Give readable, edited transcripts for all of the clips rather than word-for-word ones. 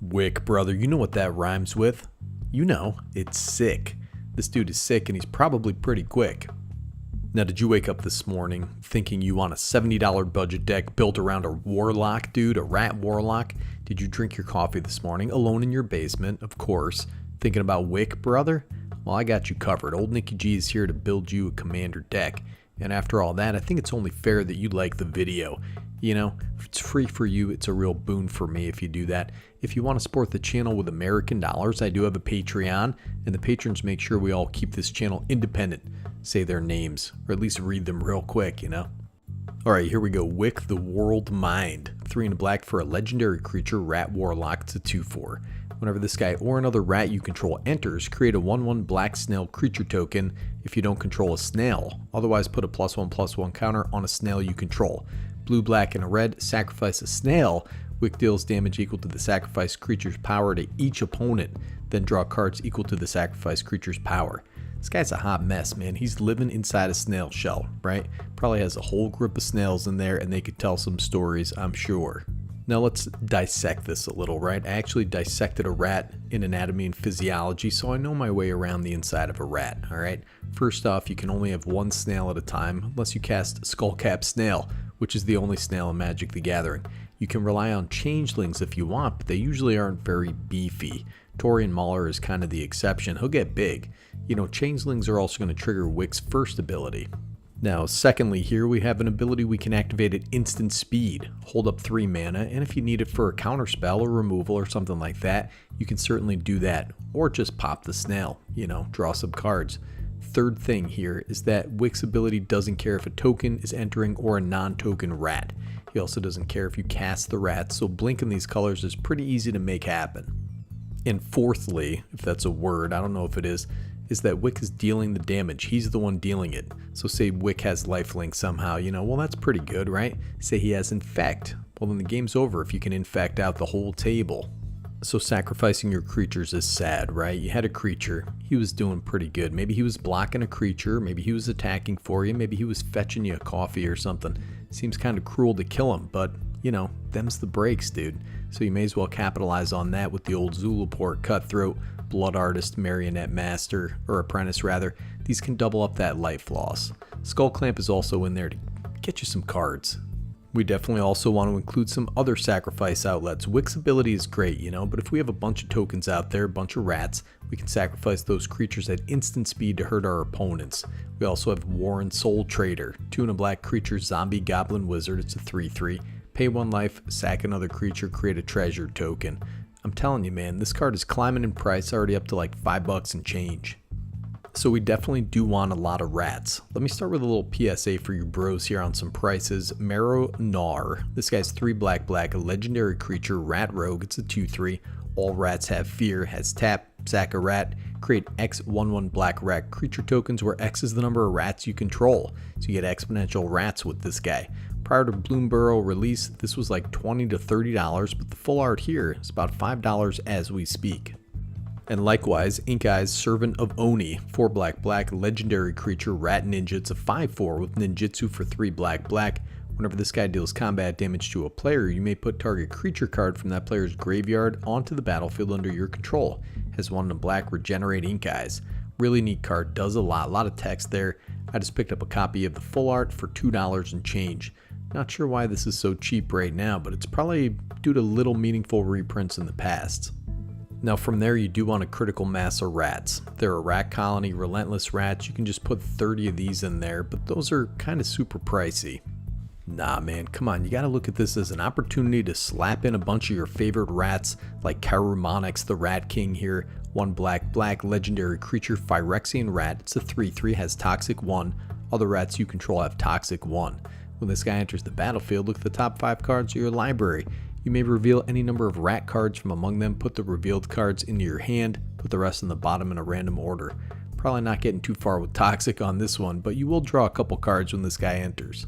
Wick, brother, you know what that rhymes with? You know, it's sick. This dude is sick and he's probably pretty quick. Now, did you wake up this morning thinking you want a $70 budget deck built around a warlock, dude, a rat warlock? Did you drink your coffee this morning alone in your basement, of course, thinking about Wick, brother? Well, I got you covered. Old Nicky G is here to build you a commander deck. And after all that, I think it's only fair that you like the video. You know, if it's free for you, it's a real boon for me if you do that. If you want to support the channel with American dollars, I do have a Patreon, and the patrons make sure we all keep this channel independent. Say their names, or at least read them real quick, you know? Alright, here we go. Wick the Whorled Mind. 3 and a black for a legendary creature, rat warlock. It's a 2/4. Whenever this guy or another rat you control enters, create a 1/1 black snail creature token if you don't control a snail. Otherwise, put a +1/+1 counter on a snail you control. Blue, black, and a red, sacrifice a snail. Wick deals damage equal to the sacrificed creature's power to each opponent, then draw cards equal to the sacrificed creature's power. This guy's a hot mess, man. He's living inside a snail shell, right? Probably has a whole group of snails in there, and they could tell some stories, I'm sure. Now let's dissect this a little, right? I actually dissected a rat in anatomy and physiology, so I know my way around the inside of a rat, all right? First off, you can only have one snail at a time, unless you cast Skullcap Snail, which is the only snail in Magic the Gathering. You can rely on changelings if you want, but they usually aren't very beefy. Torian Mauler is kind of the exception. He'll get big. You know, changelings are also going to trigger Wick's first ability. Now, secondly, here we have an ability we can activate at instant speed. Hold up 3 mana, and if you need it for a counterspell or removal or something like that, you can certainly do that. Or just pop the snail, you know, draw some cards. Third thing here is that Wick's ability doesn't care if a token is entering or a non-token rat. He also doesn't care if you cast the rat, so blinking these colors is pretty easy to make happen. And fourthly, if that's a word, I don't know if it is that Wick is dealing the damage. He's the one dealing it. So say Wick has lifelink somehow, you know, well that's pretty good, right? Say he has infect. Well then the game's over if you can infect out the whole table. So sacrificing your creatures is sad, right? You had a creature, he was doing pretty good. Maybe he was blocking a creature, maybe he was attacking for you, maybe he was fetching you a coffee or something. Seems kind of cruel to kill him, but you know, them's the breaks, dude. So you may as well capitalize on that with the old Zulaport, Cutthroat, Blood Artist, Marionette Master, or Apprentice rather. These can double up that life loss. Skull Clamp is also in there to get you some cards. We definitely also want to include some other sacrifice outlets. Wick's ability is great, you know, but if we have a bunch of tokens out there, a bunch of rats, we can sacrifice those creatures at instant speed to hurt our opponents. We also have Warren Soul Trader, 2 and a black creature, zombie, goblin, wizard. It's a 3/3. Pay 1 life, sack another creature, create a treasure token. I'm telling you, man, this card is climbing in price, already up to like $5 and change. So we definitely do want a lot of rats. Let me start with a little PSA for you bros here on some prices. Marrow Gnar. This guy's 3 black, a legendary creature, rat rogue. It's a 2/3. All rats have fear, has tap, sack a rat, create X 1/1 black rat creature tokens where X is the number of rats you control. So you get exponential rats with this guy. Prior to Bloomburrow release, this was like $20 to $30, but the full art here is about $5 as we speak. And likewise, Ink Eye's Servant of Oni, 4 black, legendary creature, rat ninja. It's a 5/4 with ninjutsu for 3 black. Whenever this guy deals combat damage to a player, you may put target creature card from that player's graveyard onto the battlefield under your control. Has 1 in black, regenerate Ink Eyes. Really neat card, does a lot of text there. I just picked up a copy of the full art for $2 and change. Not sure why this is so cheap right now, but it's probably due to little meaningful reprints in the past. Now from there you do want a critical mass of rats. They're a rat colony, relentless rats. You can just put 30 of these in there, but those are kind of super pricey. Nah man, come on, you gotta look at this as an opportunity to slap in a bunch of your favorite rats like Karumonix, the Rat King here. 1 black, legendary creature, Phyrexian rat. It's a 3/3, has toxic 1. Other rats you control have toxic 1. When this guy enters the battlefield, look at the top 5 cards of your library. You may reveal any number of rat cards from among them, put the revealed cards into your hand, put the rest in the bottom in a random order. Probably not getting too far with toxic on this one, but you will draw a couple cards when this guy enters.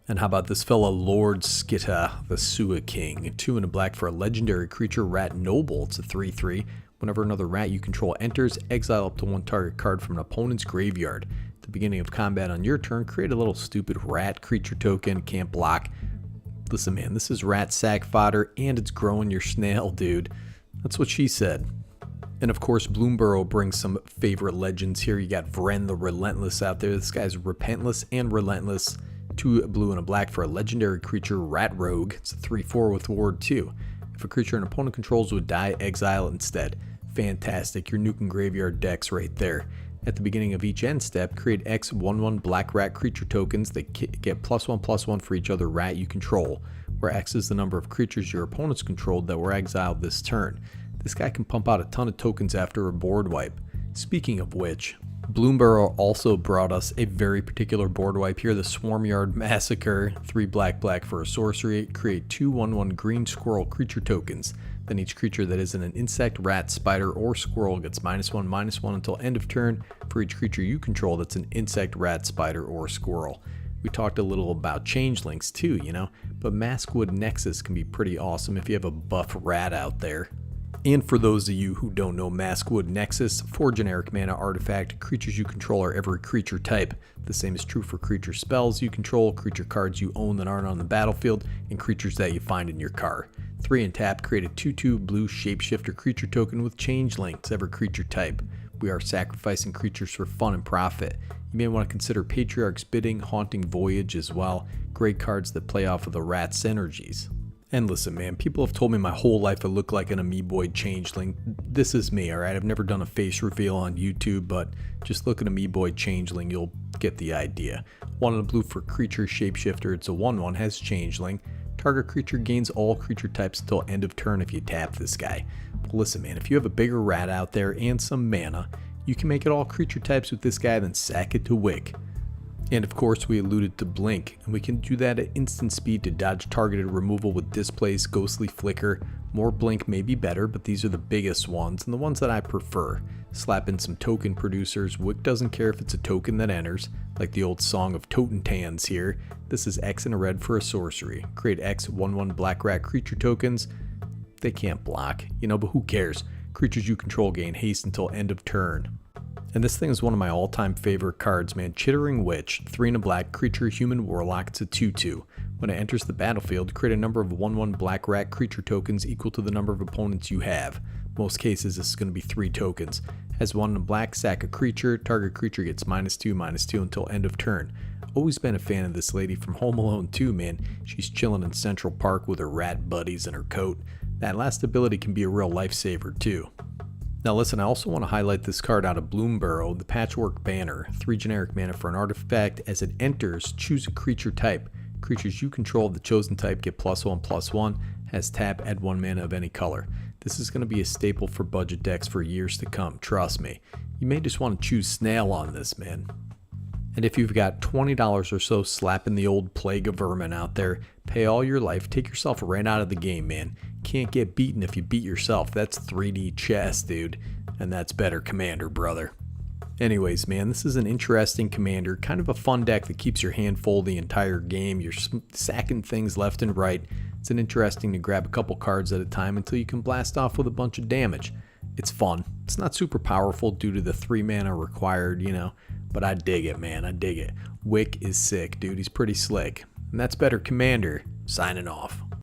And how about this fella, Lord Skitta, the Sua King, 2 and a black for a legendary creature, rat noble. It's a 3/3. Whenever another rat you control enters, exile up to 1 target card from an opponent's graveyard. At the beginning of combat on your turn, create a little stupid rat creature token, can't block. Listen man, this is rat sack fodder and it's growing your snail, dude. That's what she said. And of course, Bloomburrow brings some favorite legends here. You got Vren the Relentless out there. This guy's repentless and relentless. 2 blue and a black for a legendary creature, Rat Rogue. It's a 3/4 with Ward 2. If a creature an opponent controls would die, exile instead. Fantastic, your nuke and graveyard decks right there. At the beginning of each end step, create X 1/1 black rat creature tokens that get +1/+1 for each other rat you control, where X is the number of creatures your opponents controlled that were exiled this turn. This guy can pump out a ton of tokens after a board wipe. Speaking of which, Bloomburrow also brought us a very particular board wipe here, the Swarmyard Massacre. 3 black for a sorcery. Create 2 1/1 green squirrel creature tokens. Then each creature that isn't an insect, rat, spider, or squirrel gets -1/-1 until end of turn for each creature you control that's an insect, rat, spider, or squirrel. We talked a little about changelings too, but Maskwood Nexus can be pretty awesome if you have a buff rat out there. And for those of you who don't know Maskwood Nexus, 4 generic mana artifact, creatures you control are every creature type. The same is true for creature spells you control, creature cards you own that aren't on the battlefield, and creatures that you find in your car. 3 and tap, create a 2/2 blue shapeshifter creature token with changeling. It's every creature type. We are sacrificing creatures for fun and profit. You may want to consider Patriarch's Bidding, Haunting Voyage as well. Great cards that play off of the rat synergies. And listen, man, people have told me my whole life I look like an amoeboid changeling. This is me, alright? I've never done a face reveal on YouTube, but just look at amoeboid changeling, you'll get the idea. 1 and a blue for creature shapeshifter. It's a 1/1, has changeling. Target creature gains all creature types until end of turn if you tap this guy. But listen, man, if you have a bigger rat out there and some mana, you can make it all creature types with this guy, then sack it to Wick. And of course, we alluded to Blink, and we can do that at instant speed to dodge targeted removal with Displace, Ghostly Flicker. More Blink may be better, but these are the biggest ones and the ones that I prefer. Slap in some token producers. Wick doesn't care if it's a token that enters, like the old Song of Totentans here. This is X and a red for a sorcery. Create X 1/1 black rat creature tokens. They can't block, but who cares? Creatures you control gain haste until end of turn. And this thing is one of my all-time favorite cards, man. Chittering Witch, 3 and a black, creature, human, warlock. It's a 2/2. When it enters the battlefield, create a number of 1/1 black rat creature tokens equal to the number of opponents you have. Most cases, this is going to be 3 tokens. Has 1 in a black, sack a creature. Target creature gets -2/-2 until end of turn. Always been a fan of this lady from Home Alone 2, man. She's chilling in Central Park with her rat buddies in her coat. That last ability can be a real lifesaver, too. Now listen, I also want to highlight this card out of Bloomburrow, the Patchwork Banner. 3 generic mana for an artifact. As it enters, choose a creature type. Creatures you control of the chosen type get +1/+1. Has tap, add 1 mana of any color. This is going to be a staple for budget decks for years to come, trust me. You may just want to choose Snail on this, man. And if you've got $20 or so slapping the old Plague of Vermin out there, pay all your life, take yourself right out of the game, man. Can't get beaten if you beat yourself. That's 3D chess, dude. And that's better Commander, brother. Anyways, man, this is an interesting Commander. Kind of a fun deck that keeps your hand full the entire game. You're sacking things left and right. It's an interesting to grab a couple cards at a time until you can blast off with a bunch of damage. It's fun. It's not super powerful due to the 3 mana required, but I dig it, man. I dig it. Wick is sick, dude. He's pretty slick. And that's better Commander. Signing off.